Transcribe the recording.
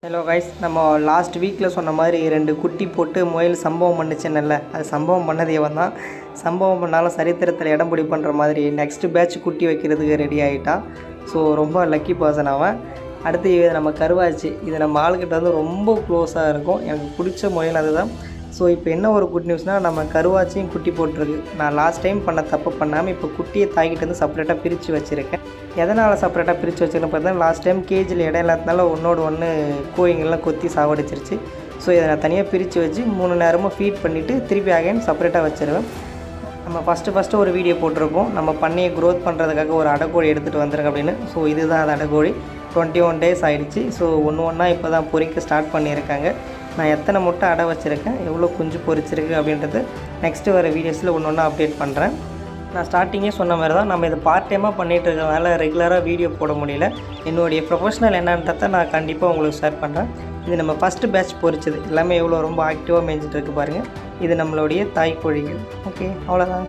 Hello guys, நம்ம last வீக்கில் சொன்ன மாதிரி 2 குட்டி போட்டு முயல் சம்பவம் பண்ணுச்சுன்னல்ல, அது சம்பவம் பண்ணது இவன் தான். சம்பவம் பண்ணாலும் சரித்திரத்தில் இடம் பிடிப்பன்ற மாதிரி நெக்ஸ்ட்டு பேட்ச் குட்டி வைக்கிறதுக்கு ரெடி ஆகிட்டான். ஸோ ரொம்ப லக்கி பர்சன் அவன். அடுத்து நம்ம கருவாச்சு, இது நம்ம ஆளுக்கிட்ட வந்து ரொம்ப க்ளோஸாக இருக்கும். எனக்கு பிடிச்ச முயல் அதுதான். ஸோ இப்போ என்ன ஒரு குட் நியூஸ்னால், நம்ம கருவாச்சியும் குட்டி போட்டிருக்கு. நான் லாஸ்ட் டைம் பண்ண தப்பு பண்ணாமல் இப்போ குட்டியை தாய்கிட்ட வந்து செப்பரேட்டாக பிரித்து வச்சுருக்கேன். எதனால் செப்பரேட்டாக பிரித்து வச்சுருக்கேன்னு பார்த்தா, லாஸ்ட் டைம் கேஜில் இடம் இல்லாதனால ஒன்றோடு ஒன்று கோழிங்கள்லாம் கொத்தி சாவடிச்சிருச்சு. ஸோ இதை நான் தனியாக பிரித்து வச்சு 3 நேரமும் ஃபீட் பண்ணிவிட்டு திருப்பி அகைன் செப்பரேட்டாக வச்சுருவேன். நம்ம ஃபஸ்ட்டு ஒரு வீடியோ போட்டிருப்போம், நம்ம பண்ணையை க்ரோத் பண்ணுறதுக்காக ஒரு அடைக்கோழி எடுத்துகிட்டு வந்திருக்கேன் அப்படின்னு. ஸோ இதுதான் அது அடைக்கோழி. 21 days ஆகிடுச்சு. ஸோ ஒன்று இப்போ தான் பொறிக்க ஸ்டார்ட் பண்ணியிருக்காங்க. நான் எத்தனை முட்டை அடை வச்சுருக்கேன், எவ்வளோ குஞ்சு பொரிச்சிருக்கு அப்படின்றது நெக்ஸ்ட்டு வர வீடியோஸில் ஒன்று அப்டேட் பண்ணுறேன். நான் ஸ்டார்டிங்கே சொன்ன மாதிரி தான், நம்ம இதை பார்ட் டைமாக பண்ணிகிட்டு இருக்கிறதுனால ரெகுலராக வீடியோ போட முடியல. என்னுடைய ப்ரொஃபஷனல் என்னன்றதை நான் கண்டிப்பாக உங்களுக்கு ஷேர் பண்ணுறேன். இது நம்ம ஃபஸ்ட்டு பேட்ச் பொரிச்சது எல்லாமே எவ்வளோ ரொம்ப ஆக்டிவாக மேய்ஞ்சிட்டு இருக்குது பாருங்கள். இது நம்மளுடைய தாய் கோழிகள். ஓகே, அவ்வளோதான்.